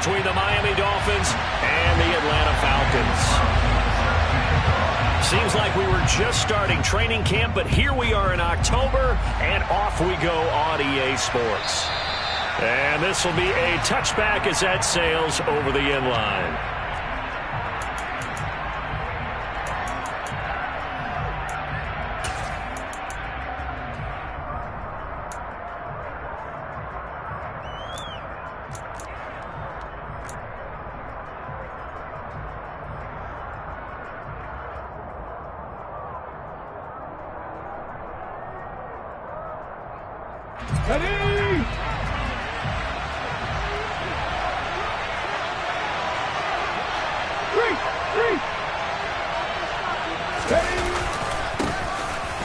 between the Miami Dolphins and the Atlanta Falcons. Seems like we were just starting training camp, but here we are in October, and off we go on EA Sports. And this will be a touchback as that sails over the end line.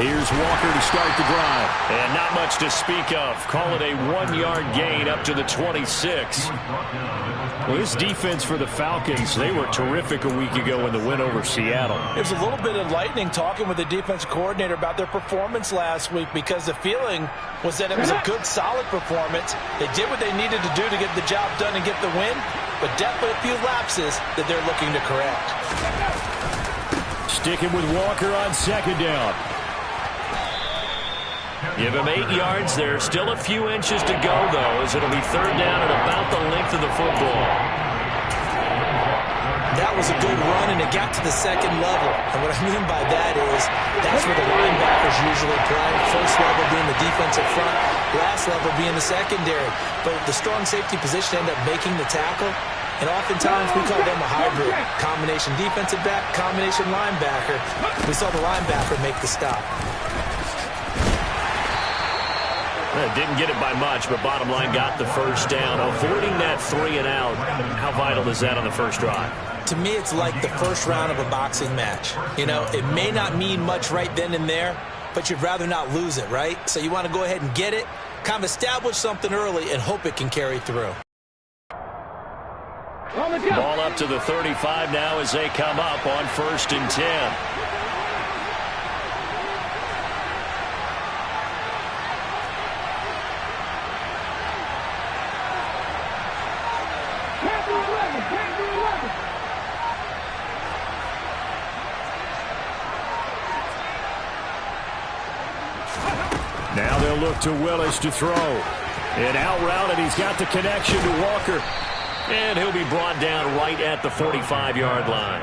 Here's Walker to start the drive. And not much to speak of. Call it a 1-yard gain up to the 26. Well, this defense for the Falcons, they were terrific a week ago in the win over Seattle. It was a little bit enlightening talking with the defensive coordinator about their performance last week, because the feeling was that it was a good, solid performance. They did what they needed to do to get the job done and get the win, but definitely a few lapses that they're looking to correct. Sticking with Walker on second down. Give him 8 yards there. Still a few inches to go, though, as it'll be third down at about the length of the football. That was a good run, and it got to the second level. And what I mean by that is that's where the linebackers usually play. First level being the defensive front, last level being the secondary. But the strong safety position ended up making the tackle. And oftentimes we call them a hybrid. Combination defensive back, combination linebacker. We saw the linebacker make the stop. Didn't get it by much, but bottom line got the first down. Avoiding that 3 and out, how vital is that on the first drive? To me, it's like the first round of a boxing match. You know, it may not mean much right then and there, but you'd rather not lose it, right? So you want to go ahead and get it, kind of establish something early, and hope it can carry through. Ball up to the 35 now as they come up on 1st and 10. Now they'll look to Willis to throw. An out route, and he's got the connection to Walker. And he'll be brought down right at the 45-yard line.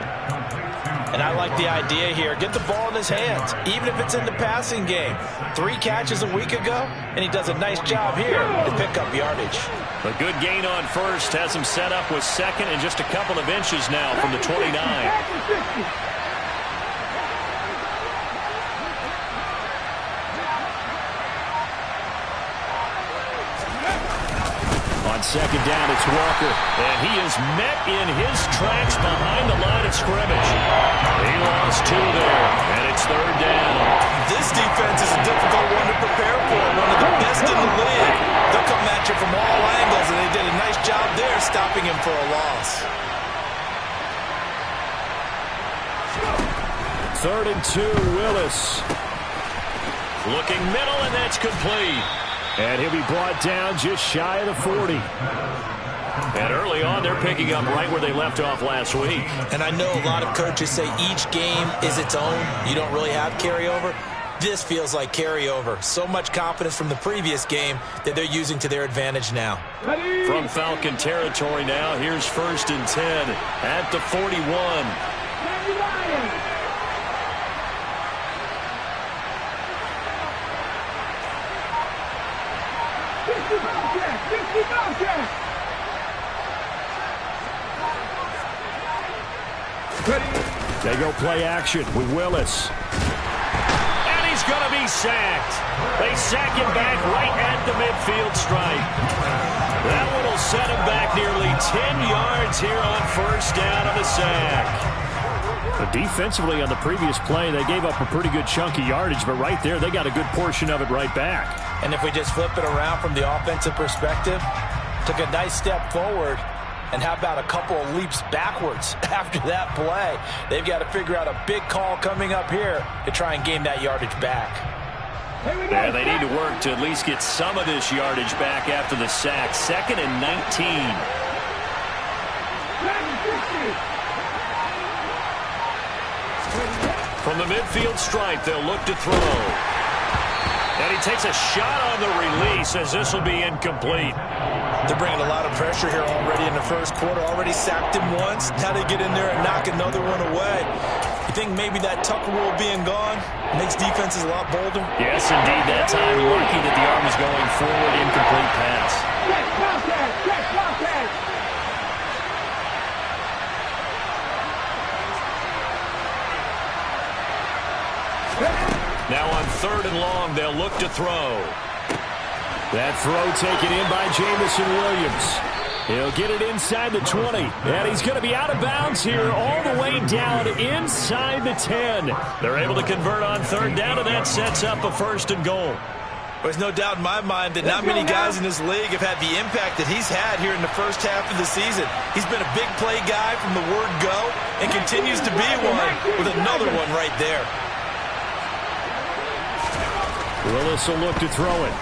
And I like the idea here. Get the ball in his hands, even if it's in the passing game. 3 catches a week ago, and he does a nice job here to pick up yardage. A good gain on first. Has him set up with second and just a couple of inches now from the 29. On second down, it's Walker, and he is met in his tracks behind the line of scrimmage. He lost 2 there, and it's third down. This defense is a difficult one to prepare for, one of the best in the league. They'll come at you from all angles, and they did a nice job there stopping him for a loss. 3rd and 2, Willis. Looking middle, and that's complete. And he'll be brought down just shy of the 40. And early on, they're picking up right where they left off last week. And I know a lot of coaches say each game is its own. You don't really have carryover. This feels like carryover. So much confidence from the previous game that they're using to their advantage now. From Falcon territory now, here's 1st and 10 at the 41. They go play action with Willis. And he's going to be sacked. They sack him back right at the midfield stripe. That one will set him back nearly 10 yards here on 1st down on a sack. But defensively on the previous play, they gave up a pretty good chunk of yardage, but right there, they got a good portion of it right back. And if we just flip it around from the offensive perspective, took a nice step forward, and how about a couple of leaps backwards after that play? They've got to figure out a big call coming up here to try and gain that yardage back. Yeah, they need to work to at least get some of this yardage back after the sack. 2nd and 19. From the midfield stripe, they'll look to throw. And he takes a shot on the release as this will be incomplete. They're bringing a lot of pressure here already in the first quarter. Already sacked him once. Now they get in there and knock another one away. You think maybe that Tucker rule being gone makes defenses a lot bolder? Yes, indeed. That time, lucky that the arm was going forward. Incomplete pass. Now on 3rd and long, they'll look to throw. That throw taken in by Jamison Williams. He'll get it inside the 20, and he's going to be out of bounds here all the way down inside the 10. They're able to convert on 3rd down, and that sets up a 1st and goal. There's no doubt in my mind that not many guys in this league have had the impact that he's had here in the first half of the season. He's been a big play guy from the word go and continues to be one with another one right there. Willis will look to throw it.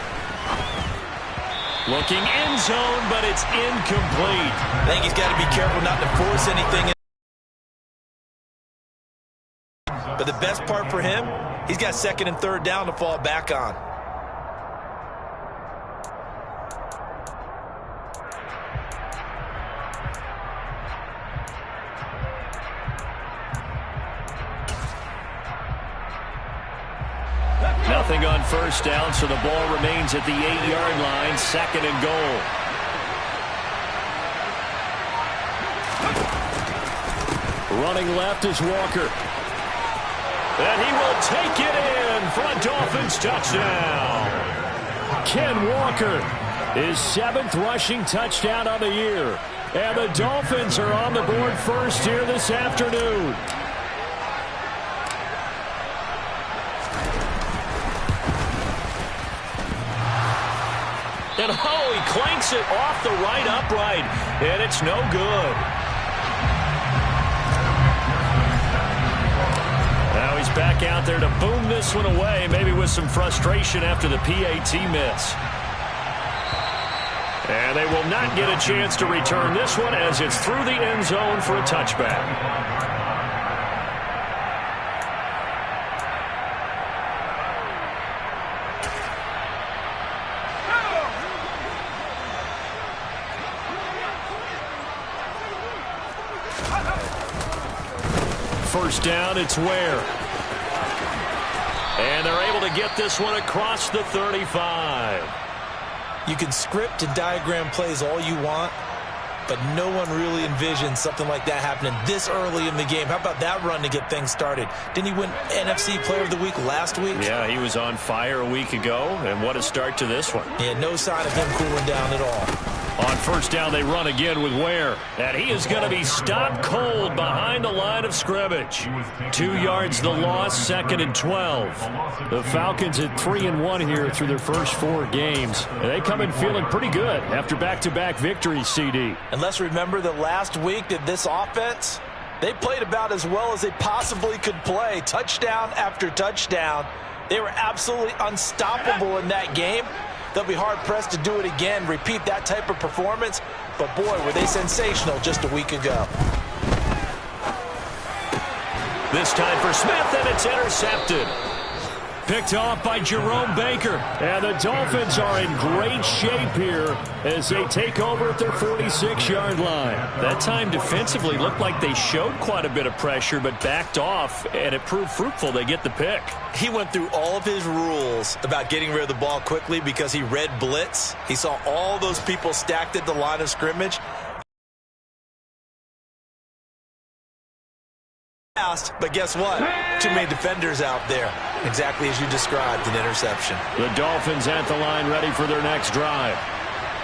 Looking end zone, but it's incomplete. I think he's got to be careful not to force anything. But the best part for him, he's got 2nd and 3rd down to fall back on. Nothing on 1st down, so the ball remains at the 8-yard line, 2nd and goal. Running left is Walker. And he will take it in for a Dolphins touchdown. Ken Walker, his 7th rushing touchdown on the year. And the Dolphins are on the board first here this afternoon. And oh, he clanks it off the right upright, and it's no good. Now he's back out there to boom this one away, maybe with some frustration after the PAT miss. And they will not get a chance to return this one as it's through the end zone for a touchback. First down, it's Ware. And they're able to get this one across the 35. You can script and diagram plays all you want, but no one really envisioned something like that happening this early in the game. How about that run to get things started? Didn't he win NFC Player of the Week last week? Yeah, he was on fire a week ago, and what a start to this one. Yeah, no sign of him cooling down at all. On first down, they run again with Ware. And he is going to be stopped cold behind the line of scrimmage. 2 yards the loss, 2nd and 12. The Falcons at 3-1 here through their first 4 games. And they come in feeling pretty good after back-to-back victories, CD. And let's remember that last week that this offense, they played about as well as they possibly could play. Touchdown after touchdown. They were absolutely unstoppable in that game. They'll be hard-pressed to do it again, repeat that type of performance. But, boy, were they sensational just a week ago. This time for Smith, and it's intercepted. Picked off by Jerome Baker. And the Dolphins are in great shape here as they take over at their 46-yard line. That time defensively looked like they showed quite a bit of pressure but backed off, and it proved fruitful. They get the pick. He went through all of his rules about getting rid of the ball quickly because he read blitz. He saw all those people stacked at the line of scrimmage. But guess what? Too many defenders out there. Exactly as you described, an interception. The Dolphins at the line ready for their next drive.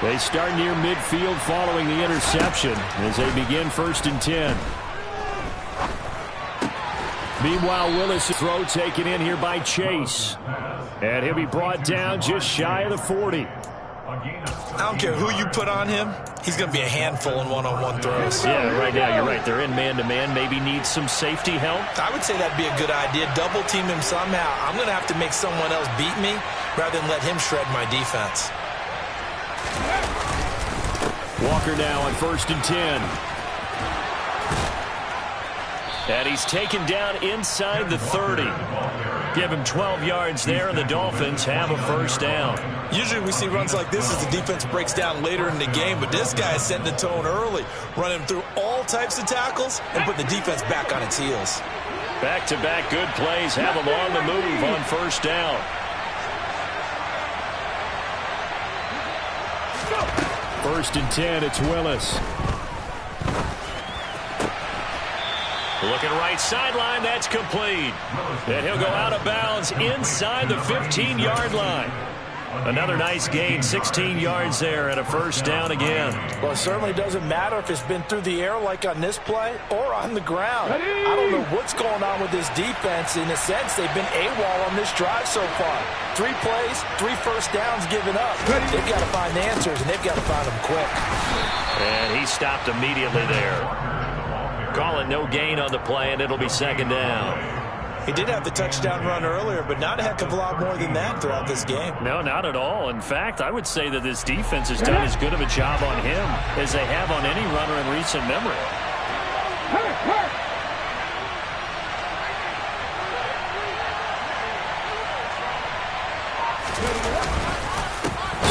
They start near midfield following the interception as they begin 1st and 10. Meanwhile, Willis' throw taken in here by Chase. And he'll be brought down just shy of the 40. I don't care who you put on him. He's going to be a handful in one-on-one throws. Yeah, right now you're right. They're in man-to-man. Maybe needs some safety help. I would say that'd be a good idea. Double team him somehow. I'm going to have to make someone else beat me rather than let him shred my defense. Walker now on 1st and 10. And he's taken down inside the 30. Give him 12 yards there, and the Dolphins have a first down. Usually we see runs like this as the defense breaks down later in the game, but this guy is setting the tone early, running through all types of tackles and putting the defense back on its heels. Back-to-back good plays have him on the move on first down. First and 10, it's Willis. Looking right sideline, that's complete. And he'll go out of bounds inside the 15-yard line. Another nice gain, 16 yards there, and a first down again. Well, it certainly doesn't matter if it's been through the air like on this play or on the ground. I don't know what's going on with this defense. In a sense, they've been AWOL on this drive so far. 3 plays, 3 first downs given up. They've got to find answers, and they've got to find them quick. And he stopped immediately there. Call it no gain on the play, and it'll be second down. He did have the touchdown run earlier, but not a heck of a lot more than that throughout this game. No, not at all. In fact, I would say that this defense has done as good of a job on him as they have on any runner in recent memory.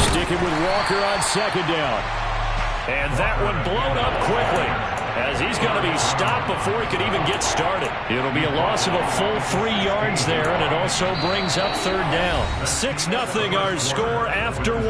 Sticking with Walker on second down. And that one blown up quickly, as he's going to be stopped before he could even get started. It'll be a loss of a full 3 yards there, and it also brings up third down. 6-0 our score after 1.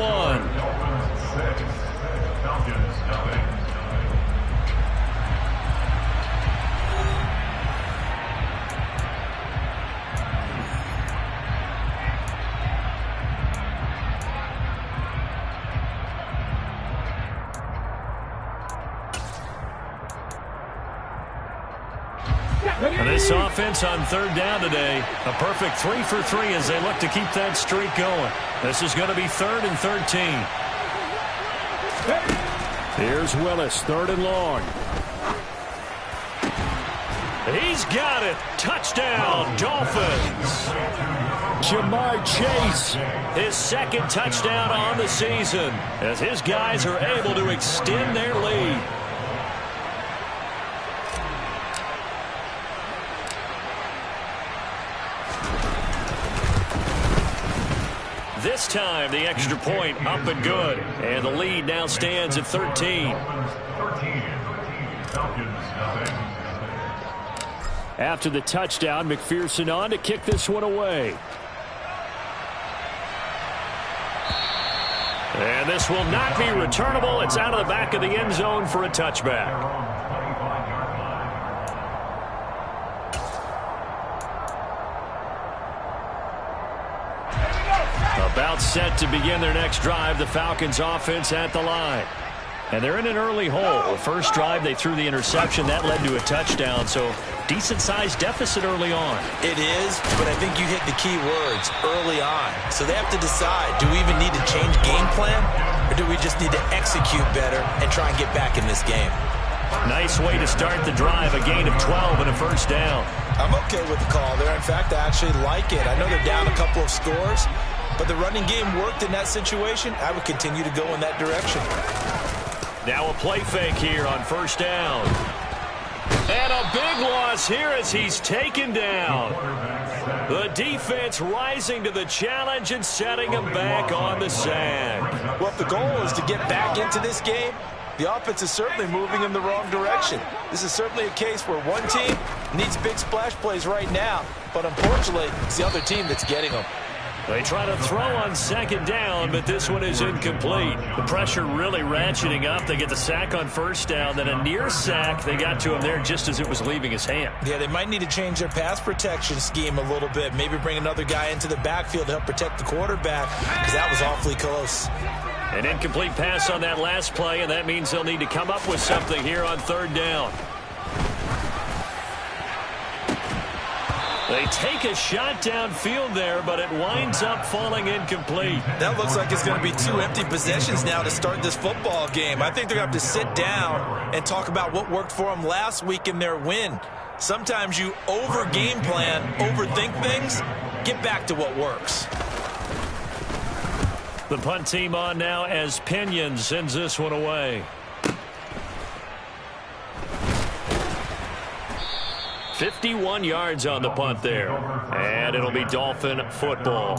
And this offense on third down today, a perfect 3 for 3 as they look to keep that streak going. This is going to be 3rd and 13. Here's Willis, 3rd and long. He's got it. Touchdown, Dolphins. Ja'Marr Chase, his 2nd touchdown on the season, as his guys are able to extend their lead. This time, the extra point up and good. And the lead now stands at 13. After the touchdown, McPherson on to kick this one away. And this will not be returnable. It's out of the back of the end zone for a touchback. About set to begin their next drive, the Falcons offense at the line. And they're in an early hole. The first drive, they threw the interception. That led to a touchdown, so decent-sized deficit early on. It is, but I think you hit the key words, early on. So they have to decide, do we even need to change game plan, or do we just need to execute better and try and get back in this game? Nice way to start the drive, a gain of 12 and a first down. I'm okay with the call there. In fact, I actually like it. I know they're down a couple of scores, but the running game worked in that situation. I would continue to go in that direction. Now a play fake here on first down. And a big loss here as he's taken down. The defense rising to the challenge and setting him back on the sack. Well, if the goal is to get back into this game, the offense is certainly moving in the wrong direction. This is certainly a case where one team needs big splash plays right now, but unfortunately, it's the other team that's getting them. They try to throw on second down, but this one is incomplete. The pressure really ratcheting up. They get the sack on first down, then a near sack. They got to him there just as it was leaving his hand. Yeah, they might need to change their pass protection scheme a little bit. Maybe bring another guy into the backfield to help protect the quarterback, because that was awfully close. An incomplete pass on that last play, and that means they'll need to come up with something here on third down. They take a shot downfield there, but it winds up falling incomplete. That looks like it's going to be 2 empty possessions now to start this football game. I think they're going to have to sit down and talk about what worked for them last week in their win. Sometimes you over-game plan, overthink things, get back to what works. The punt team on now as Pinion sends this one away. 51 yards on the punt there. And it'll be Dolphin football.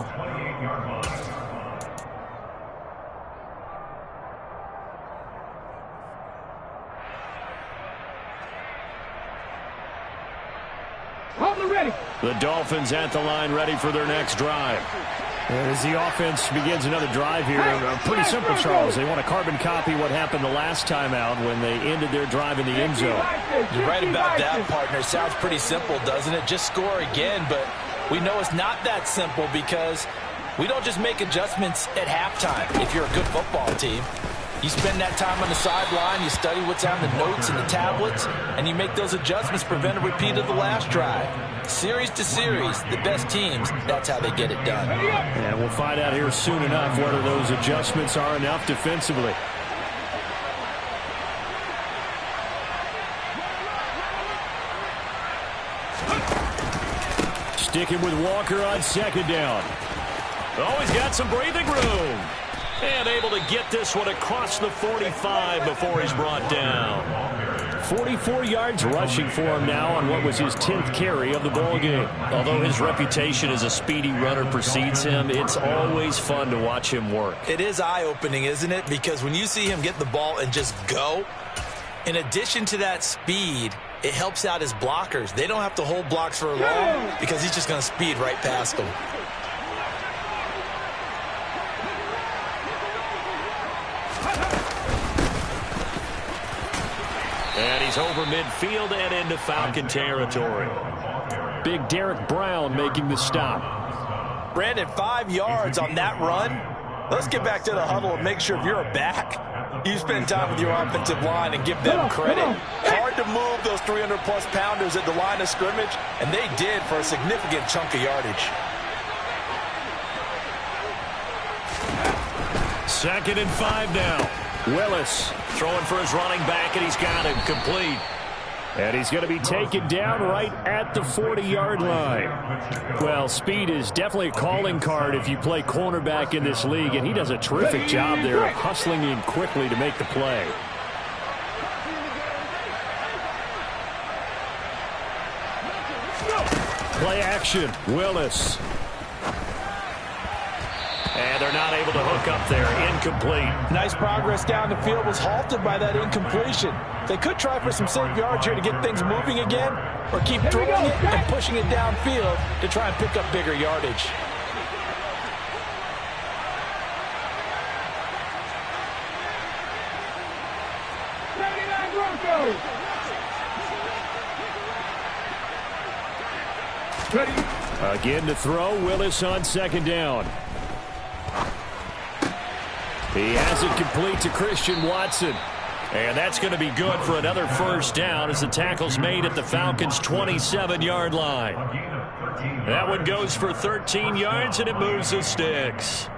The Dolphins at the line, ready for their next drive. And as the offense begins another drive here, pretty simple, Charles. They want to carbon copy what happened the last time out when they ended their drive in the end zone. You're right about that, partner. Sounds pretty simple, doesn't it? Just score again, but we know it's not that simple because we don't just make adjustments at halftime if you're a good football team. You spend that time on the sideline, you study what's on the notes and the tablets, and you make those adjustments, prevent a repeat of the last drive. Series to series, the best teams, that's how they get it done. And we'll find out here soon enough whether those adjustments are enough defensively. Sticking with Walker on second down. Oh, he's got some breathing room. And able to get this one across the 45 before he's brought down. 44 yards rushing for him now on what was his 10th carry of the ball game. Although his reputation as a speedy runner precedes him, it's always fun to watch him work. It is eye-opening, isn't it? Because when you see him get the ball and just go, in addition to that speed, it helps out his blockers. They don't have to hold blocks for long because he's just going to speed right past them. And he's over midfield and into Falcon territory. Big Derek Brown making the stop. Brandon, 5 yards on that run. Let's get back to the huddle and make sure if you're a back, you spend time with your offensive line and give them credit. Hard to move those 300-plus pounders at the line of scrimmage, and they did for a significant chunk of yardage. 2nd and 5 now. Willis throwing for his running back, and he's got him complete. And he's going to be taken down right at the 40-yard line. Well, speed is definitely a calling card if you play cornerback in this league, and he does a terrific job there of hustling in quickly to make the play. Play action, Willis. And they're not able to hook up there. Incomplete. Nice progress down the field, was halted by that incompletion. They could try for some safe yards here to get things moving again, or keep throwing it and pushing it downfield to try and pick up bigger yardage. Again to throw, Willis on 2nd down. He has it complete to Christian Watson. And that's going to be good for another first down as the tackle's made at the Falcons' 27-yard line. That one goes for 13 yards, and it moves the sticks.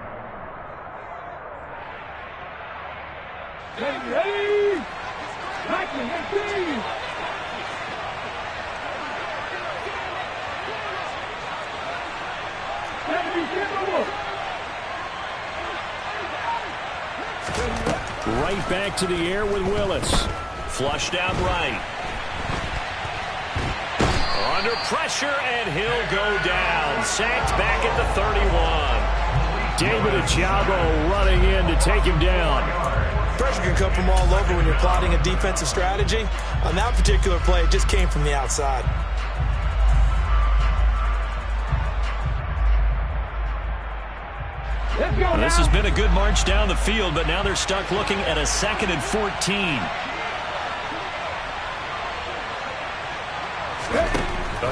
Ready? Right back to the air with Willis. Flushed out right. Under pressure, and he'll go down. Sacked back at the 31. David Ojabo running in to take him down. Pressure can come from all over when you're plotting a defensive strategy. On that particular play, it just came from the outside. This has been a good march down the field, but now they're stuck looking at a 2nd and 14.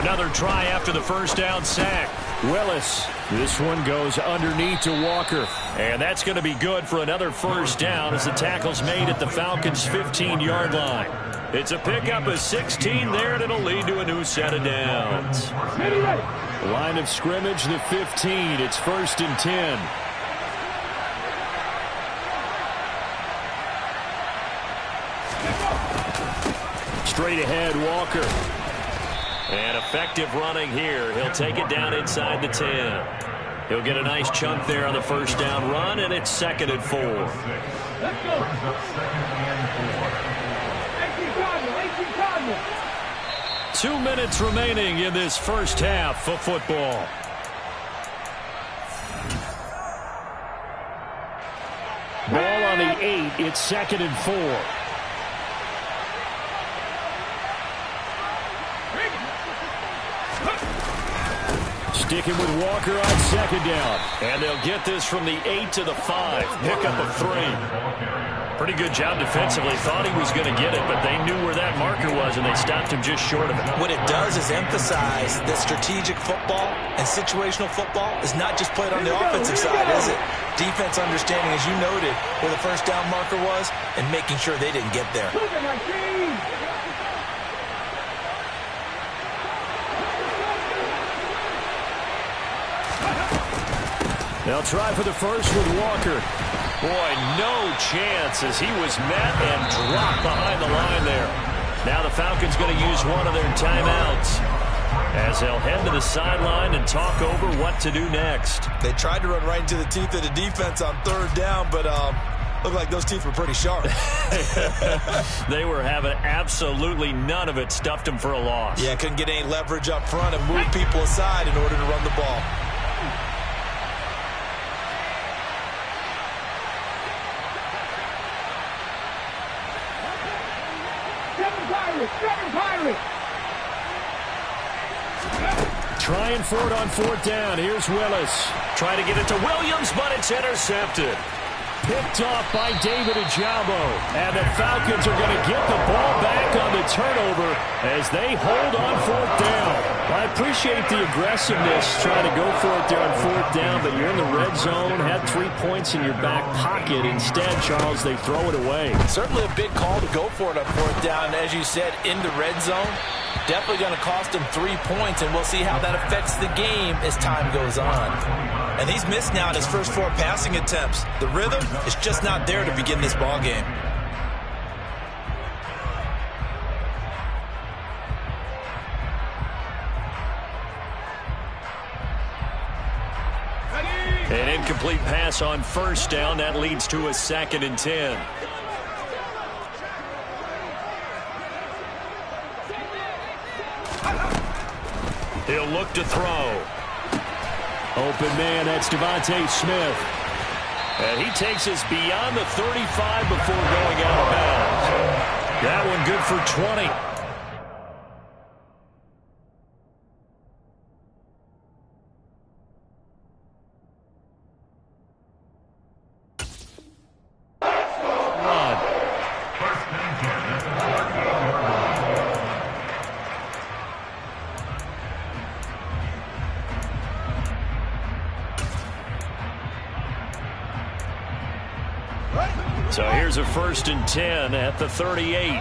Another try after the first down sack. Willis. This one goes underneath to Walker. And that's going to be good for another first down as the tackle's made at the Falcons' 15-yard line. It's a pickup of 16 there, and it'll lead to a new set of downs. Line of scrimmage, the 15. It's 1st and 10. Straight ahead, Walker. And effective running here. He'll take it down inside the 10. He'll get a nice chunk there on the first down run, and it's 2nd and 4. 2 minutes remaining in this first half of football. Ball on the 8. It's 2nd and 4. Sticking with Walker on 2nd down. And they'll get this from the 8 to the 5. Pickup of 3. Pretty good job defensively. Thought he was going to get it, but they knew where that marker was, and they stopped him just short of it. What it does is emphasize that strategic football and situational football is not just played on the offensive side, is it? Defense understanding, as you noted, where the first down marker was and making sure they didn't get there. They'll try for the first with Walker. Boy, no chance as he was met and dropped behind the line there. Now the Falcons going to use one of their timeouts as they'll head to the sideline and talk over what to do next. They tried to run right into the teeth of the defense on 3rd down, but looked like those teeth were pretty sharp. They were having absolutely none of it. Stuffed them for a loss. Yeah, couldn't get any leverage up front and move people aside in order to run the ball. Trying for it on 4th down. Here's Willis. Trying to get it to Williams, but it's intercepted. Picked off by David Ojabo. And the Falcons are going to get the ball back on the turnover as they hold on 4th down. I appreciate the aggressiveness trying to go for it there on 4th down, but you're in the red zone, had 3 points in your back pocket. Instead, Charles, they throw it away. Certainly a big call to go for it on 4th down. As you said, in the red zone. Definitely going to cost them 3 points, and we'll see how that affects the game as time goes on. And he's missed now in his first 4 passing attempts. The rhythm is just not there to begin this ball game. An incomplete pass on 1st down. That leads to a 2nd and 10. He'll look to throw. Open man, that's Devontae Smith. And he takes us beyond the 35 before going out of bounds. That one good for 20. So here's a 1st and 10 at the 38.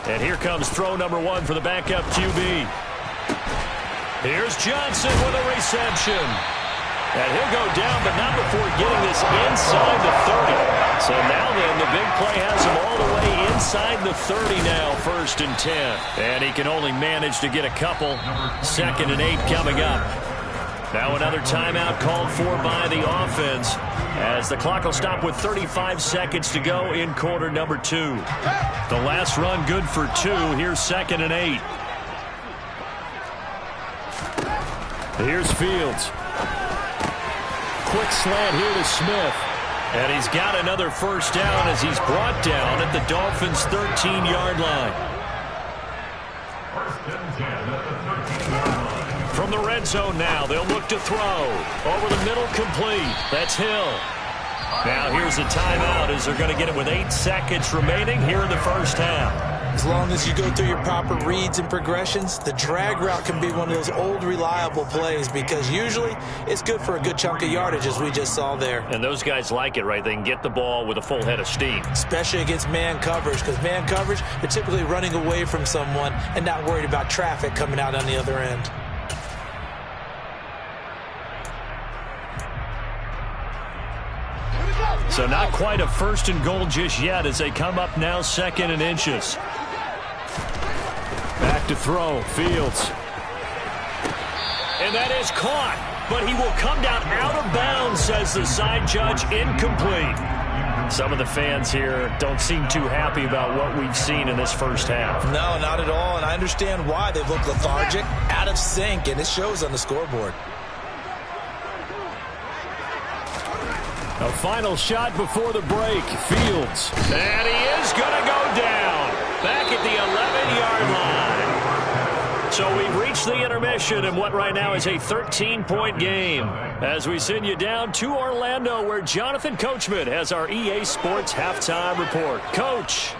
And here comes throw number 1 for the backup QB. Here's Johnson with a reception. And he'll go down, but not before getting this inside the 30. So now then, the big play has him all the way inside the 30 now, 1st and 10. And he can only manage to get a couple. 2nd and 8 coming up. Now another timeout called for by the offense as the clock will stop with 35 seconds to go in quarter number 2. The last run good for 2. Here's 2nd and 8. Here's Fields. Quick slant here to Smith. And he's got another 1st down as he's brought down at the Dolphins' 13-yard line. From the red zone now, they'll look to throw. Over the middle, complete. That's Hill. Now here's a timeout as they're going to get it with 8 seconds remaining here in the first half. As long as you go through your proper reads and progressions, the drag route can be one of those old reliable plays because usually it's good for a good chunk of yardage as we just saw there. And those guys like it, right? They can get the ball with a full head of steam. Especially against man coverage because man coverage, they're typically running away from someone and not worried about traffic coming out on the other end. So not quite a 1st and goal just yet as they come up now 2nd and inches. Back to throw, Fields. And that is caught, but he will come down out of bounds, says the side judge, incomplete. Some of the fans here don't seem too happy about what we've seen in this first half. No, not at all, and I understand why. They've looked lethargic, out of sync, and it shows on the scoreboard. A final shot before the break. Fields. And he is going to go down. Back at the 11-yard line. So we've reached the intermission in what right now is a 13-point game. As we send you down to Orlando, where Jonathan Coachman has our EA Sports Halftime Report. Coach.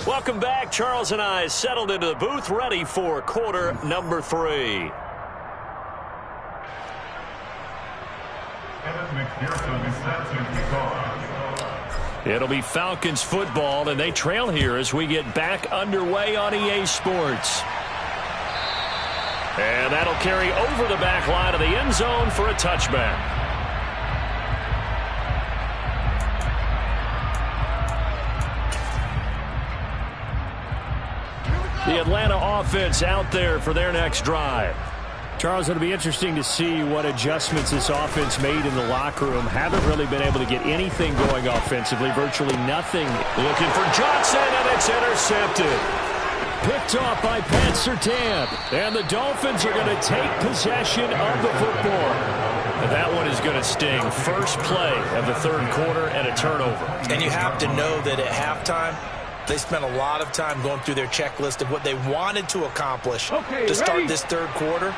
Welcome back. Charles and I settled into the booth, ready for quarter number 3. It'll be Falcons football, and they trail here as we get back underway on EA Sports. And that'll carry over the back line of the end zone for a touchback. The Atlanta offense out there for their next drive. Charles, it'll be interesting to see what adjustments this offense made in the locker room. Haven't really been able to get anything going offensively, virtually nothing. Looking for Johnson, and it's intercepted. Picked off by Pat Surtain. And the Dolphins are going to take possession of the football. And that one is going to sting. First play of the third quarter and a turnover. And you have to know that at halftime, they spent a lot of time going through their checklist of what they wanted to accomplish to start this third quarter.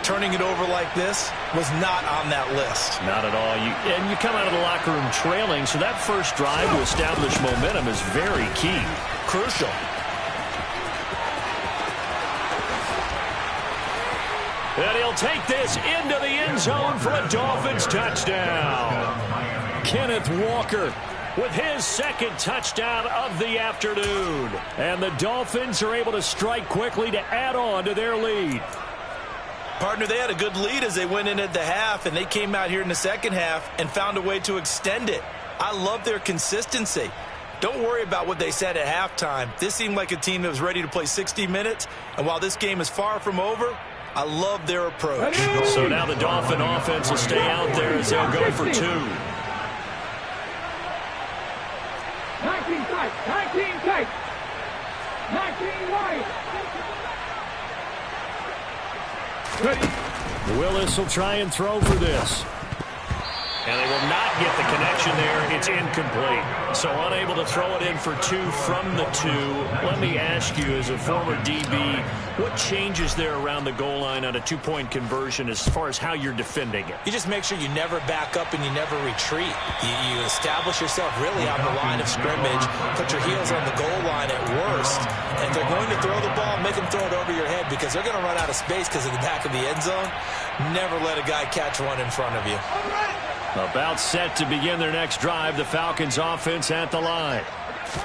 Turning it over like this was not on that list. Not at all. And you come out of the locker room trailing, so that first drive to establish momentum is very key. Crucial. And he'll take this into the end zone for a Dolphins touchdown. Kenneth Walker with his second touchdown of the afternoon. And the Dolphins are able to strike quickly to add on to their lead. Partner, they had a good lead as they went in at the half, and they came out here in the second half and found a way to extend it. I love their consistency. Don't worry about what they said at halftime. This seemed like a team that was ready to play 60 minutes, and while this game is far from over, I love their approach. So now the Dolphin offense will stay out there as they'll go for 2. 19 tight, 19 tight, 19 wide. Willis will try and throw for this. And they will not get the connection there. It's incomplete. So unable to throw it in for 2 from the 2. Let me ask you, as a former DB, what changes there around the goal line on a 2-point conversion as far as how you're defending it? You just make sure you never back up and you never retreat. You establish yourself really on the line of scrimmage, put your heels on the goal line at worst. And if they're going to throw the ball, make them throw it over your head because they're going to run out of space because of the back of the end zone. Never let a guy catch one in front of you. About set to begin their next drive, the Falcons offense at the line.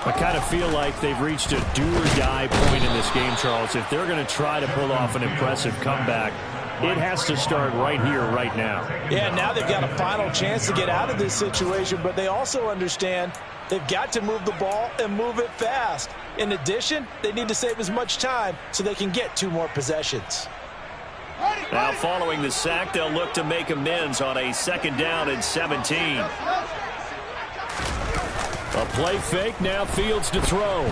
I kind of feel like they've reached a do-or-die point in this game, Charles. If they're going to try to pull off an impressive comeback, it has to start right here, right now. Yeah, now they've got a final chance to get out of this situation, but they also understand they've got to move the ball and move it fast. In addition, they need to save as much time so they can get 2 more possessions. Now following the sack, they'll look to make amends on a 2nd down and 17. A play fake, now Fields to throw.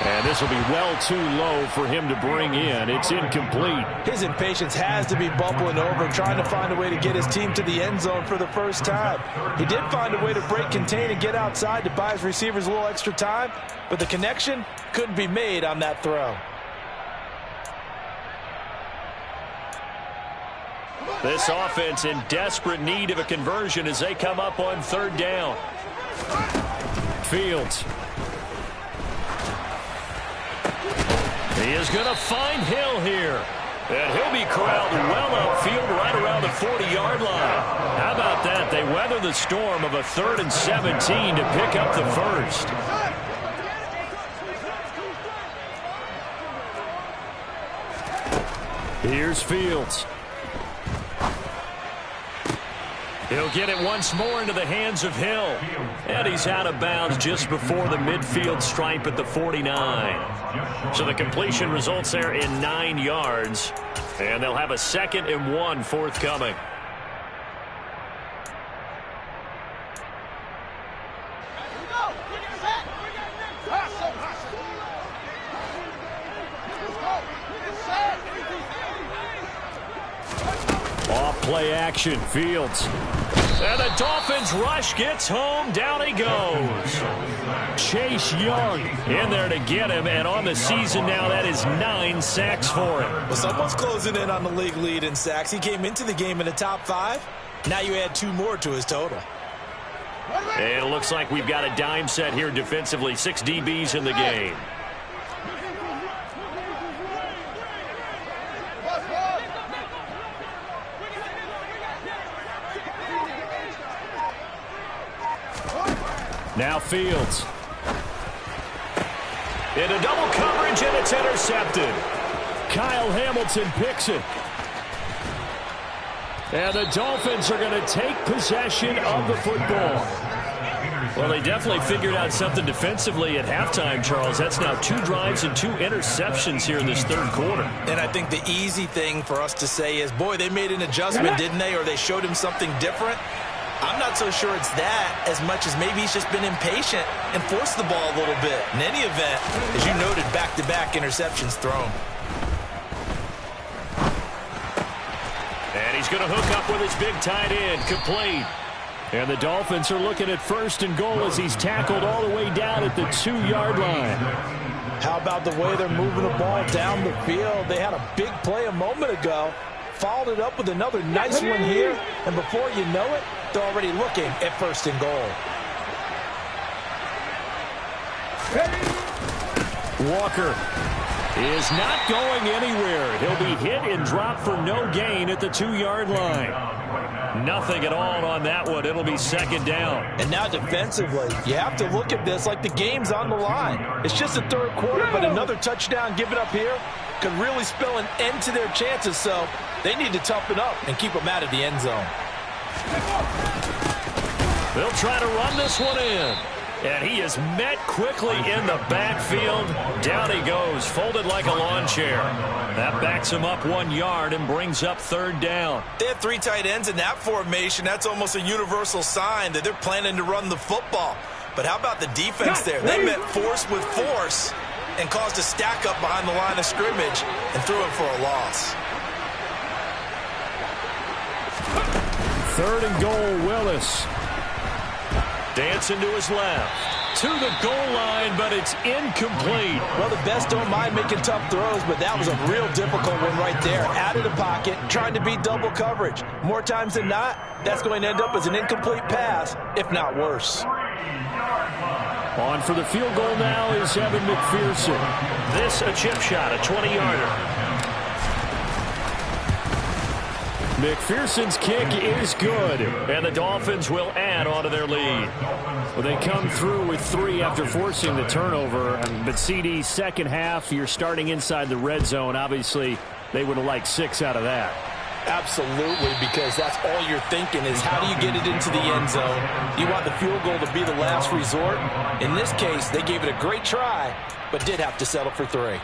And this will be well too low for him to bring in. It's incomplete. His impatience has to be bubbling over, trying to find a way to get his team to the end zone for the first time. He did find a way to break contain and get outside to buy his receivers a little extra time, but the connection couldn't be made on that throw. This offense in desperate need of a conversion as they come up on 3rd down. Fields. He is going to find Hill here. And he'll be corralled well upfield right around the 40-yard line. How about that? They weather the storm of a 3rd and 17 to pick up the first. Here's Fields. He'll get it once more into the hands of Hill. And he's out of bounds just before the midfield stripe at the 49. So the completion results there in 9 yards. And they'll have a 2nd and 1 forthcoming. Off-play action, Fields. And the Dolphins rush gets home. Down he goes. Chase Young in there to get him. And on the season now, that is 9 sacks for him. Well, someone's closing in on the league lead in sacks. He came into the game in the top 5. Now you add 2 more to his total. And it looks like we've got a dime set here defensively. 6 DBs in the game. Now Fields. Into double coverage, and it's intercepted. Kyle Hamilton picks it. And the Dolphins are going to take possession of the football. Well, they definitely figured out something defensively at halftime, Charles. That's now 2 drives and 2 interceptions here in this 3rd quarter. And I think the easy thing for us to say is, boy, they made an adjustment, didn't they? Or they showed him something different. I'm not so sure it's that as much as maybe he's just been impatient and forced the ball a little bit. In any event, as you noted, back-to-back interceptions thrown. And he's going to hook up with his big tight end, complete. And the Dolphins are looking at 1st and goal as he's tackled all the way down at the 2-yard line. How about the way they're moving the ball down the field? They had a big play a moment ago. Followed it up with another nice one here. And before you know it, they're already looking at 1st and goal. Walker is not going anywhere. He'll be hit and dropped for no gain at the 2-yard line. Nothing at all on that one. It'll be 2nd down. And now defensively, you have to look at this like the game's on the line. It's just the 3rd quarter, but another touchdown given up here could really spell an end to their chances. So they need to toughen up and keep them out of the end zone. They'll try to run this one in. And he is met quickly in the backfield. Down he goes, folded like a lawn chair. That backs him up 1 yard and brings up 3rd down. They have 3 tight ends in that formation. That's almost a universal sign that they're planning to run the football. But how about the defense there? They met force with force and caused a stack up behind the line of scrimmage and threw him for a loss. 3rd and goal, Willis. Dancing to his left. To the goal line, but it's incomplete. Well, the best don't mind making tough throws, but that was a real difficult one right there. Out of the pocket, trying to beat double coverage. More times than not, that's going to end up as an incomplete pass, if not worse. On for the field goal now is Evan McPherson. This a chip shot, a 20-yarder. McPherson's kick is good, and the Dolphins will add on to their lead. Well, they come through with 3 after forcing the turnover, but CD, 2nd half, you're starting inside the red zone. Obviously, they would have liked 6 out of that. Absolutely, because that's all you're thinking is how do you get it into the end zone? You want the field goal to be the last resort. In this case, they gave it a great try, but did have to settle for 3.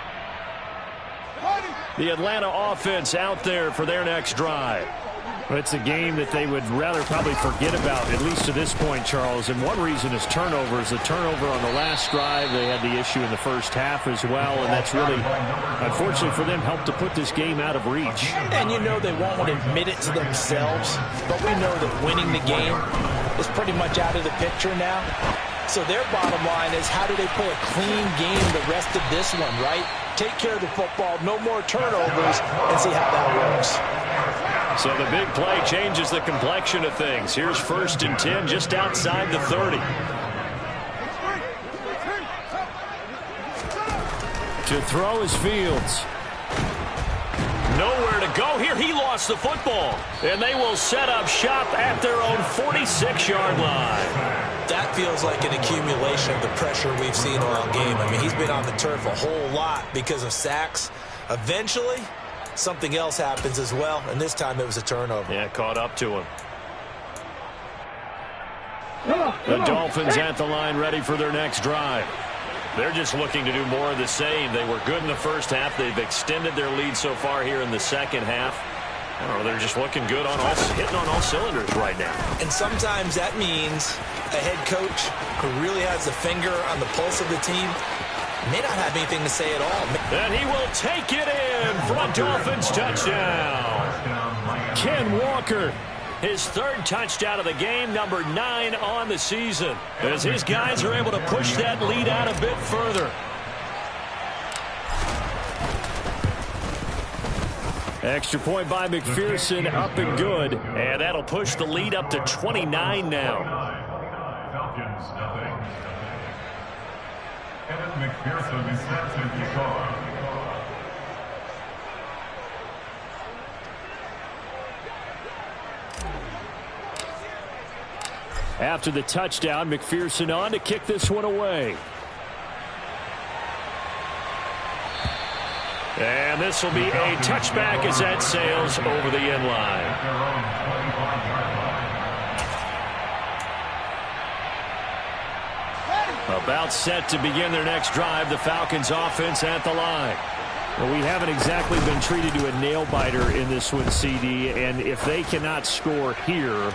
The Atlanta offense out there for their next drive. It's a game that they would rather probably forget about, at least to this point, Charles. And one reason is turnovers. The turnover on the last drive, they had the issue in the first half as well. And that's really, unfortunately for them, helped to put this game out of reach. And you know they won't admit it to themselves. But we know that winning the game is pretty much out of the picture now. So their bottom line is how do they play a clean game the rest of this one, right? Take care of the football, no more turnovers, and see how that works. So the big play changes the complexion of things. Here's 1st and 10 just outside the 30. To throw is Fields. Nowhere to go here. He lost the football. And they will set up shop at their own 46-yard line. That feels like an accumulation of the pressure we've seen all game. I mean, he's been on the turf a whole lot because of sacks. Eventually, something else happens as well, and this time it was a turnover. Yeah, caught up to him. The Dolphins at the line, ready for their next drive. They're just looking to do more of the same. They were good in the first half. They've extended their lead so far here in the second half. I don't know, they're just looking good hitting on all cylinders right now. And sometimes that means a head coach who really has a finger on the pulse of the team may not have anything to say at all. And he will take it in for a Dolphins touchdown. Ken Walker, his third touchdown of the game, number 9 on the season, as his guys are able to push that lead out a bit further. Extra point by McPherson, up and good. And that'll push the lead up to 29 now. Falcons, nothing. Kevin McPherson is set to kick off. After the touchdown, McPherson on to kick this one away. And this will be a touchback as that sails over the end line. About set to begin their next drive, the Falcons offense at the line. Well, we haven't exactly been treated to a nail-biter in this one, CD, and if they cannot score here,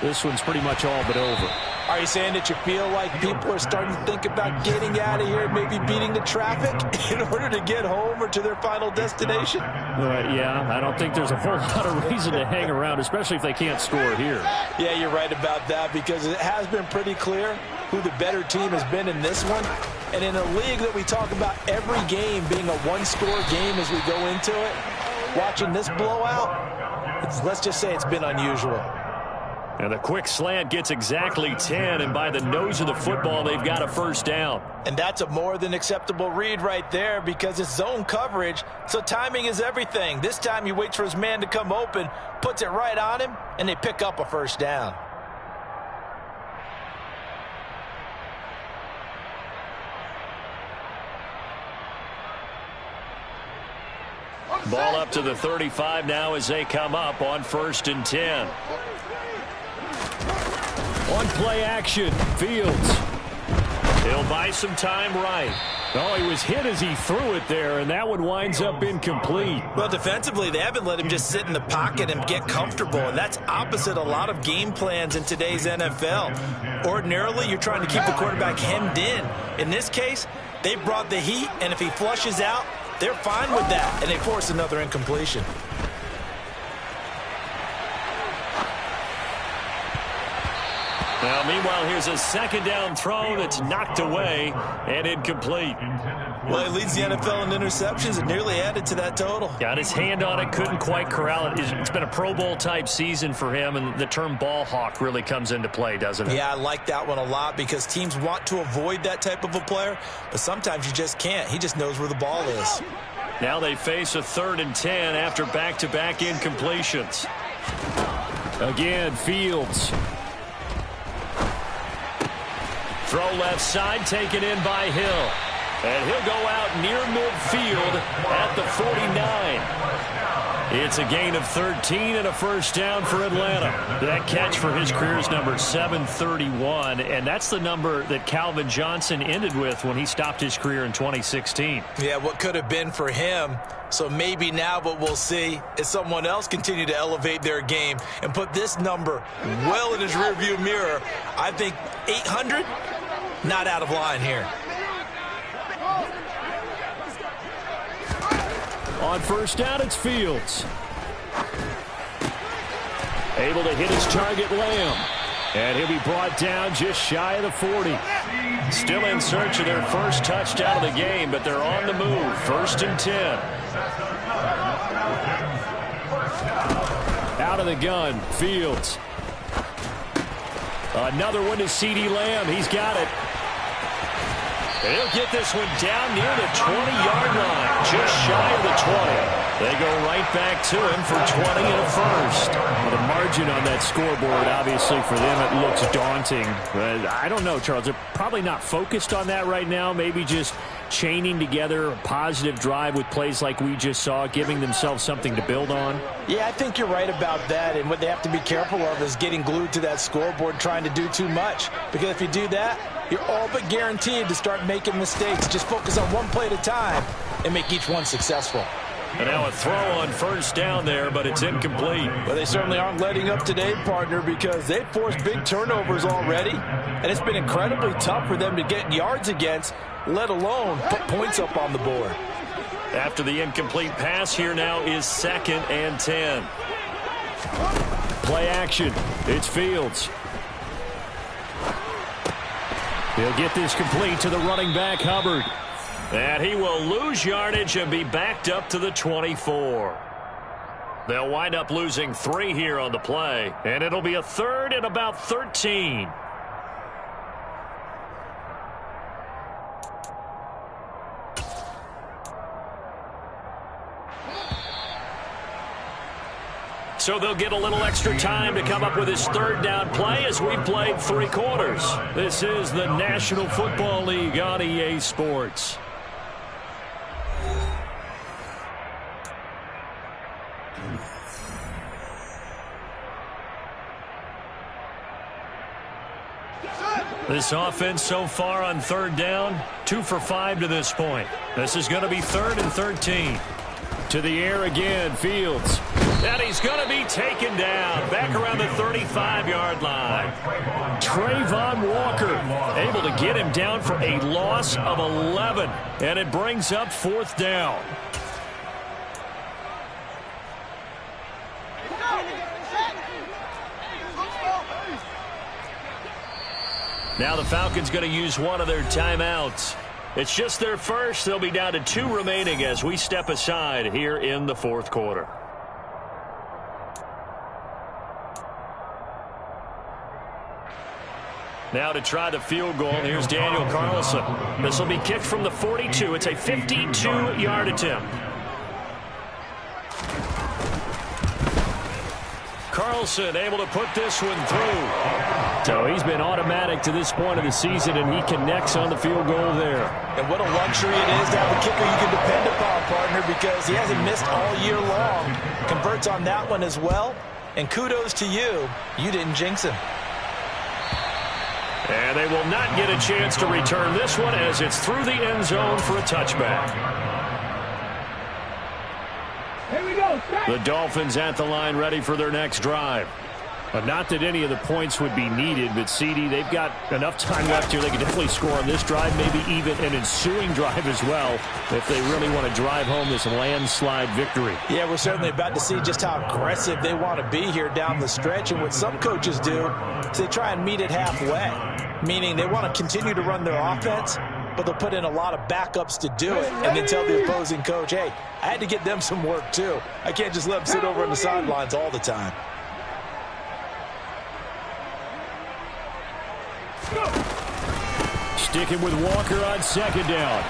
this one's pretty much all but over. Are you saying that you feel like people are starting to think about getting out of here, maybe beating the traffic in order to get home or to their final destination? Yeah, I don't think there's a whole lot of reason to hang around, especially if they can't score here. Yeah, you're right about that, because it has been pretty clear who the better team has been in this one. And in a league that we talk about every game being a one-score game as we go into it, watching this blowout, let's just say it's been unusual. And the quick slant gets exactly 10, and by the nose of the football, they've got a first down. And that's a more than acceptable read right there, because it's zone coverage, so timing is everything. This time he waits for his man to come open, puts it right on him, and they pick up a first down. Ball up to the 35 now as they come up on 1st and 10. On play action, Fields. He'll buy some time right. Oh, he was hit as he threw it there, and that one winds up incomplete. Well, defensively, they haven't let him just sit in the pocket and get comfortable, and that's opposite a lot of game plans in today's NFL. Ordinarily, you're trying to keep the quarterback hemmed in. In this case, they brought the heat, and if he flushes out, they're fine with that, and they force another incompletion. Now, meanwhile, here's a second down throw that's knocked away and incomplete. Well, he leads the NFL in interceptions and nearly added to that total. Got his hand on it, couldn't quite corral it. It's been a Pro Bowl-type season for him, and the term ball hawk really comes into play, doesn't it? Yeah, I like that one a lot, because teams want to avoid that type of a player, but sometimes you just can't. He just knows where the ball is. Now they face a 3rd and 10 after back-to-back incompletions. Again, Fields. Throw left side, taken in by Hill. And he'll go out near midfield at the 49. It's a gain of 13 and a first down for Atlanta. That catch for his career is number 731, and that's the number that Calvin Johnson ended with when he stopped his career in 2016. Yeah, what could have been for him. So maybe now what we'll see is someone else continue to elevate their game and put this number well in his rearview mirror. I think 800, not out of line here. On first down, it's Fields. Able to hit his target, Lamb. And he'll be brought down just shy of the 40. Still in search of their first touchdown of the game, but they're on the move. 1st and 10. Out of the gun, Fields. Another one to CeeDee Lamb. He's got it. And he'll get this one down near the 20-yard line, just shy of the 20. They go right back to him for 20 and a first. Well, the margin on that scoreboard, obviously, for them, it looks daunting. But I don't know, Charles. They're probably not focused on that right now. Maybe just chaining together a positive drive with plays like we just saw, giving themselves something to build on. Yeah, I think you're right about that. And what they have to be careful of is getting glued to that scoreboard, trying to do too much. Because if you do that, you're all but guaranteed to start making mistakes. Just focus on one play at a time and make each one successful. And now a throw on first down there, but it's incomplete. Well, they certainly aren't letting up today, partner, because they've forced big turnovers already. And it's been incredibly tough for them to get yards against, let alone put points up on the board. After the incomplete pass, here now is 2nd and 10. Play action. It's Fields. He'll get this complete to the running back, Hubbard. And he will lose yardage and be backed up to the 24. They'll wind up losing 3 here on the play, and it'll be a 3rd and about 13. So they'll get a little extra time to come up with his 3rd down play as we've played 3 quarters. This is the National Football League on EA Sports. This offense so far on 3rd down, 2 for 5 to this point. This is going to be 3rd and 13. To the air again, Fields. And he's going to be taken down back around the 35-yard line. Trayvon Walker able to get him down for a loss of 11. And it brings up 4th down. Now the Falcons going to use one of their timeouts. It's just their first. They'll be down to 2 remaining as we step aside here in the 4th quarter. Now to try the field goal, here's Daniel Carlson. This will be kicked from the 42. It's a 52-yard attempt. Carlson able to put this one through. So he's been automatic to this point of the season, and he connects on the field goal there. And what a luxury it is to have a kicker you can depend upon, partner, because he hasn't missed all year long. Converts on that one as well. And kudos to you. You didn't jinx him. And they will not get a chance to return this one as it's through the end zone for a touchback. Here we go. The Dolphins at the line ready for their next drive. Not that any of the points would be needed, but CD, they've got enough time left here. They can definitely score on this drive, maybe even an ensuing drive as well, if they really want to drive home this landslide victory. Yeah, we're certainly about to see just how aggressive they want to be here down the stretch. And what some coaches do is they try and meet it halfway, meaning they want to continue to run their offense, but they'll put in a lot of backups to do it and then tell the opposing coach, hey, I had to get them some work too. I can't just let them sit over on the sidelines all the time. Sticking with Walker on 2nd down.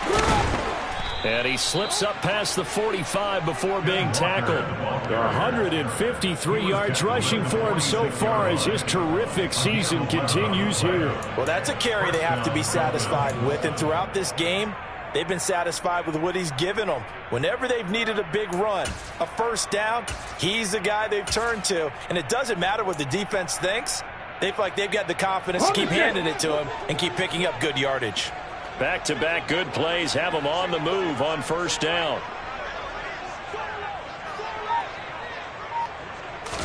And he slips up past the 45 before being tackled. 153 yards rushing for him so far as his terrific season continues here. Well, that's a carry they have to be satisfied with. And throughout this game, they've been satisfied with what he's given them. Whenever they've needed a big run, a 1st down, he's the guy they've turned to. And it doesn't matter what the defense thinks. They feel like they've got the confidence to keep handing it to him and keep picking up good yardage. Back-to-back good plays have them on the move on 1st down.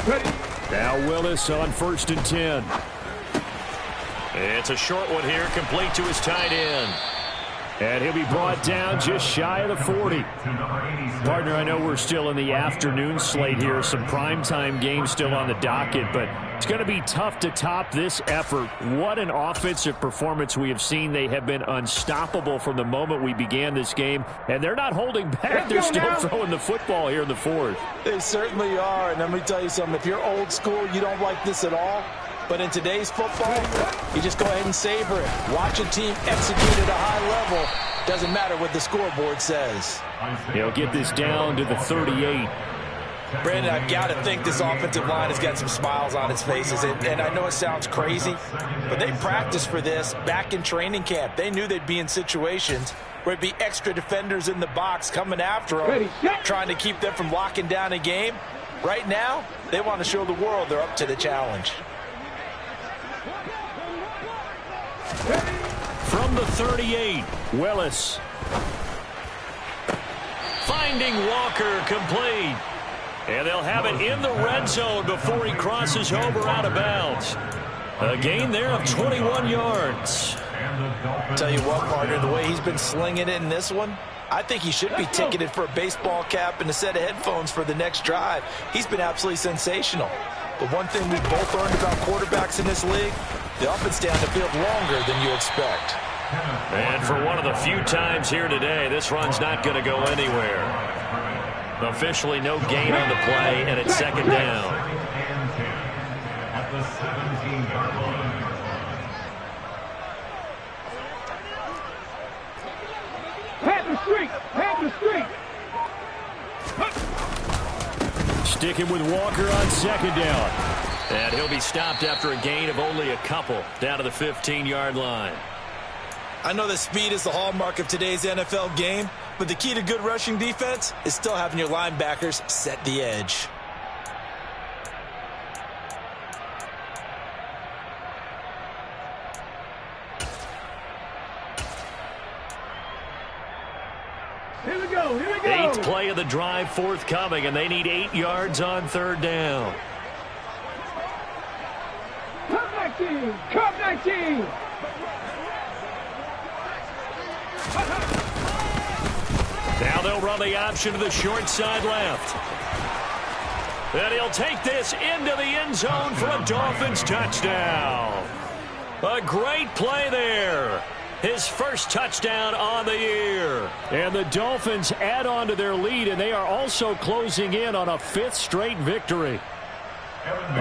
Ready. Now Willis on 1st and 10. It's a short one here, complete to his tight end. And he'll be brought down just shy of the 40. Partner, I know we're still in the afternoon slate here. Some primetime games still on the docket, but it's going to be tough to top this effort. What an offensive performance we have seen. They have been unstoppable from the moment we began this game, and they're not holding back. They're still throwing the football here in the 4th. They certainly are, and let me tell you something. If you're old school, you don't like this at all. But in today's football, you just go ahead and savor it. Watch a team execute at a high level Doesn't matter what the scoreboard says. He'll get this down to the 38. Brandon, I've got to think this offensive line has got some smiles on its faces. And I know it sounds crazy, but they practiced for this back in training camp. They knew they'd be in situations where it'd be extra defenders in the box coming after them, trying to keep them from locking down a game. Right now, they want to show the world they're up to the challenge. From the 38, Willis. Finding Walker complete. And they'll have it in the red zone before he crosses over out of bounds. A gain there of 21 yards. Tell you what, partner, the way he's been slinging it in this one, I think he should be ticketed for a baseball cap and a set of headphones for the next drive. He's been absolutely sensational. But one thing we've both learned about quarterbacks in this league, they often stay on the field longer than you expect. And for one of the few times here today, this run's not going to go anywhere. Officially no gain on the play, and it's second down. At the 17-yard line. Have the streak. Sticking with Walker on second down. And he'll be stopped after a gain of only a couple down to the 15-yard line. I know that speed is the hallmark of today's NFL game, but the key to good rushing defense is still having your linebackers set the edge. Here we go. Eighth play of the drive forthcoming, and they need 8 yards on third down. Cup 19. Now they'll run the option to the short side left. And he'll take this into the end zone for a Dolphins touchdown. A great play there. His first touchdown on the year. And the Dolphins add on to their lead, and they are also closing in on a 5th straight victory.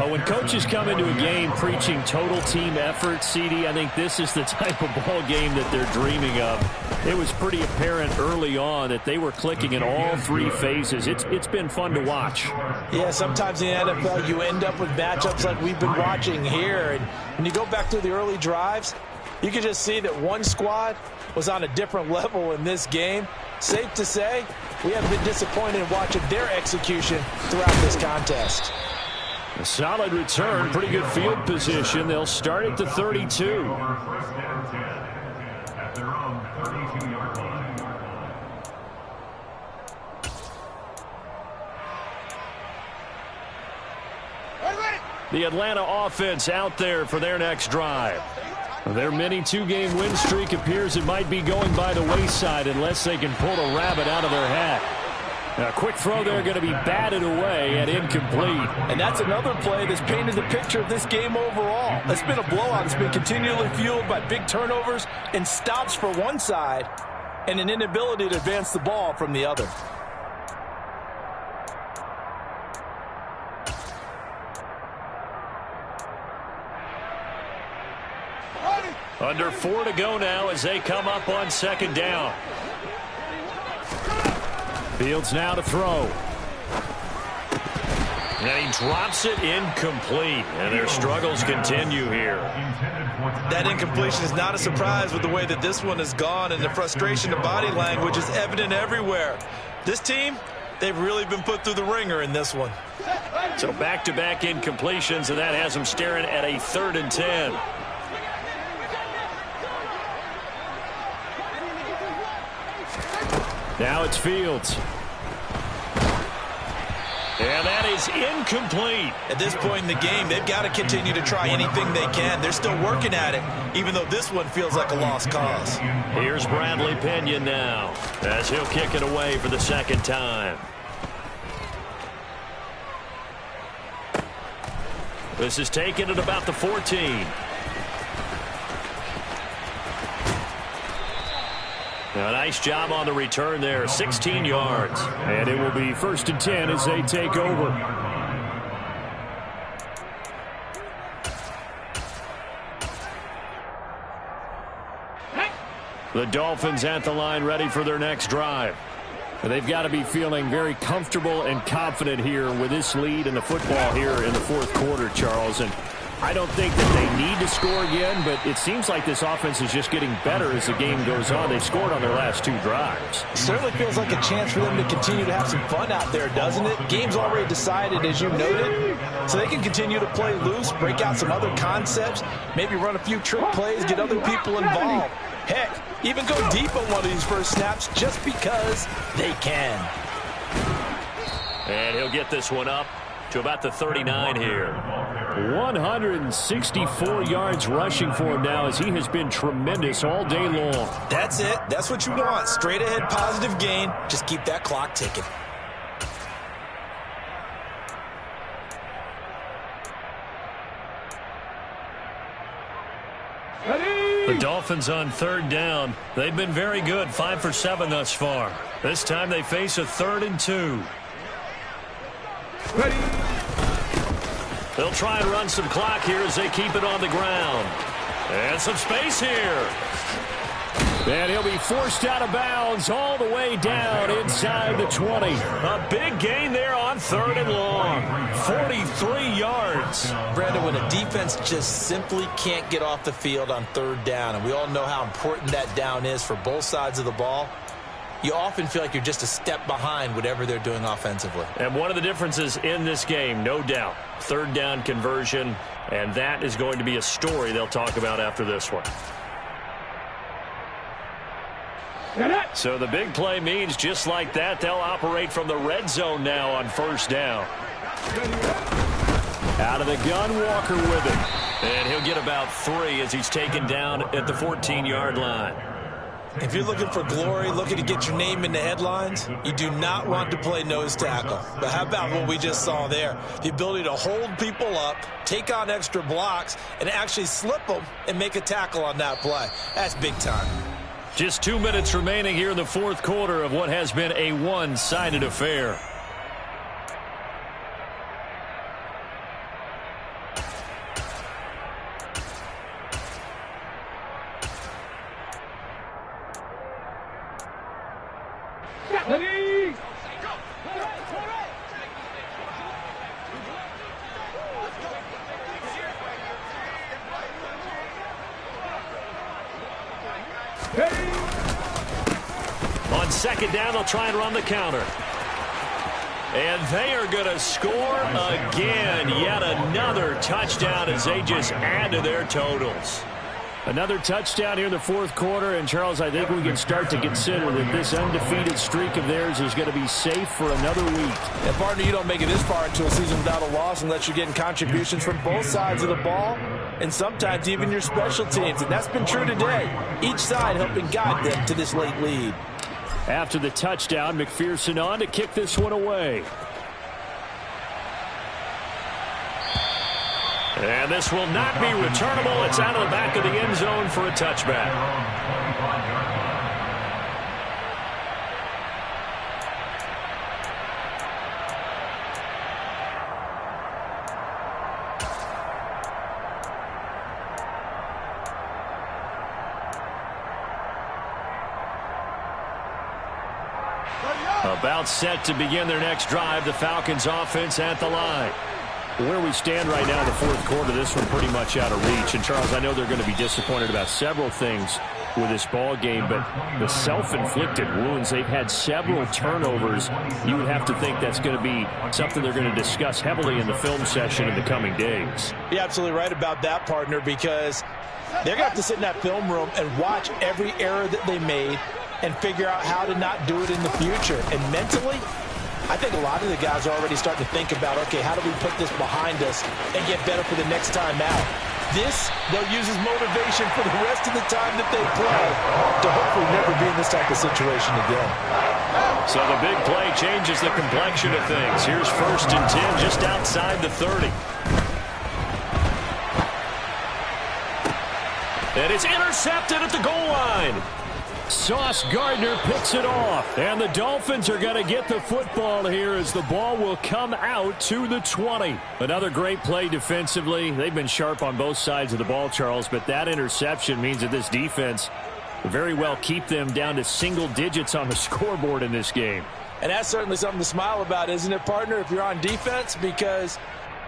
When coaches come into a game preaching total team effort, CD, I think this is the type of ball game that they're dreaming of. It was pretty apparent early on that they were clicking in all 3 phases. It's been fun to watch. Yeah, sometimes in the NFL you end up with matchups like we've been watching here. And when you go back to the early drives, you can just see that one squad was on a different level in this game. Safe to say, we have been disappointed in watching their execution throughout this contest. A solid return, pretty good field position. They'll start at the 32. First and 10 at their own 32-yard line. The Atlanta offense out there for their next drive. Their mini 2-game win streak appears it might be going by the wayside unless they can pull a rabbit out of their hat. A quick throw there going to be batted away and incomplete. And that's another play that's painted the picture of this game overall. It's been a blowout. It's been continually fueled by big turnovers and stops for one side and an inability to advance the ball from the other. Under 4 to go now as they come up on second down. Fields now to throw. And he drops it incomplete. And their struggles continue here. That incompletion is not a surprise with the way that this one has gone, and the frustration of body language is evident everywhere. This team, they've really been put through the ringer in this one. So back-to-back incompletions, and that has them staring at a 3rd and 10. Now it's Fields. And that is incomplete. At this point in the game, they've got to continue to try anything they can. They're still working at it, even though this one feels like a lost cause. Here's Bradley Pinion now, as he'll kick it away for the second time. This is taken at about the 14. A nice job on the return there, 16 yards. And it will be 1st and 10 as they take over. The Dolphins at the line ready for their next drive. They've got to be feeling very comfortable and confident here with this lead in the football here in the fourth quarter, Charles. And I don't think that they need to score again, but it seems like this offense is just getting better as the game goes on. They've scored on their last 2 drives. Certainly feels like a chance for them to continue to have some fun out there, doesn't it? Game's already decided, as you noted, so they can continue to play loose, break out some other concepts, maybe run a few trick plays, get other people involved. Heck, even go deep on one of these first snaps just because they can. And he'll get this one up to about the 39 here. 164 yards rushing for him now as he has been tremendous all day long. That's it. That's what you want. Straight ahead positive gain. Just keep that clock ticking. The Dolphins on 3rd down. They've been very good, 5 for 7 thus far. This time they face a 3rd and 2. Ready. They'll try and run some clock here as they keep it on the ground. And some space here. And he'll be forced out of bounds all the way down inside the 20. A big gain there on 3rd and long. 43 yards. Brandon, when a defense just simply can't get off the field on 3rd down, and we all know how important that down is for both sides of the ball, you often feel like you're just a step behind whatever they're doing offensively. And one of the differences in this game, no doubt, 3rd down conversion, and that is going to be a story they'll talk about after this one. So the big play means just like that, they'll operate from the red zone now on 1st down. Out of the gun, Walker with it. And he'll get about 3 as he's taken down at the 14-yard line. If you're looking for glory, looking to get your name in the headlines, you do not want to play nose tackle. But how about what we just saw there? The ability to hold people up, take on extra blocks, and actually slip them and make a tackle on that play. That's big time. Just 2 minutes remaining here in the fourth quarter of what has been a one-sided affair. Ready. On 2nd down, they'll try and run the counter. And they are going to score again. Yet another touchdown as they just add to their totals. Another touchdown here in the fourth quarter. And, Charles, I think we can start to consider that this undefeated streak of theirs is going to be safe for another week. And, partner, you don't make it this far into a season without a loss unless you're getting contributions from both sides of the ball and sometimes even your special teams. And that's been true today. Each side helping guide them to this late lead. After the touchdown, McPherson on to kick this one away. And this will not be returnable. It's out of the back of the end zone for a touchback. About set to begin their next drive, the Falcons offense at the line. Where we stand right now in the fourth quarter, this one pretty much out of reach. And, Charles, I know they're going to be disappointed about several things with this ball game, but the self-inflicted wounds, they've had several turnovers. You would have to think that's going to be something they're going to discuss heavily in the film session in the coming days. You're absolutely right about that, partner, because they're going to have to sit in that film room and watch every error that they made and figure out how to not do it in the future. And mentally, I think a lot of the guys are already starting to think about, okay, how do we put this behind us and get better for the next time out? This, they'll use as motivation for the rest of the time that they play to hopefully never be in this type of situation again. So the big play changes the complexion of things. Here's 1st and 10 just outside the 30. And it's intercepted at the goal line. Sauce Gardner picks it off. And the Dolphins are going to get the football here as the ball will come out to the 20. Another great play defensively. They've been sharp on both sides of the ball, Charles, but that interception means that this defense very well keep them down to single digits on the scoreboard in this game. And that's certainly something to smile about, isn't it, partner, if you're on defense? Because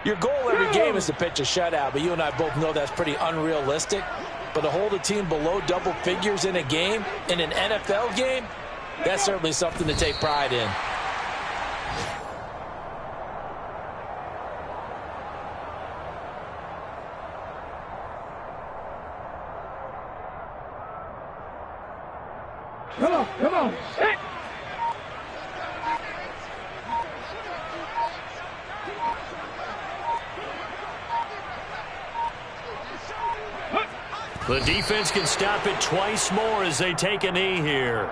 your goal every game is to pitch a shutout, but you and I both know that's pretty unrealistic. But to hold a team below double figures in a game, in an NFL game, that's certainly something to take pride in. Come on, set. The defense can stop it twice more as they take a knee here.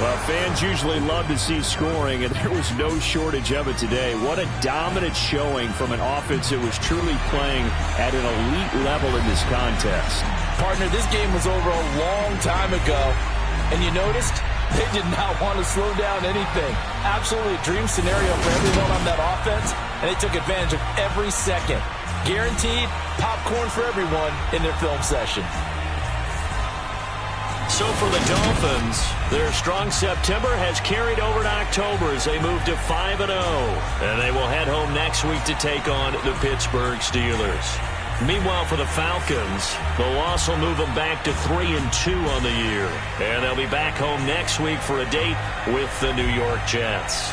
Well, fans usually love to see scoring, and there was no shortage of it today. What a dominant showing from an offense that was truly playing at an elite level in this contest. Partner, this game was over a long time ago, and you noticed they did not want to slow down anything. Absolutely a dream scenario for everyone on that offense, and they took advantage of every second. Guaranteed popcorn for everyone in their film session. So for the Dolphins, their strong September has carried over to October as they move to 5-0. And they will head home next week to take on the Pittsburgh Steelers. Meanwhile, for the Falcons, the loss will move them back to 3-2 on the year. And they'll be back home next week for a date with the New York Jets.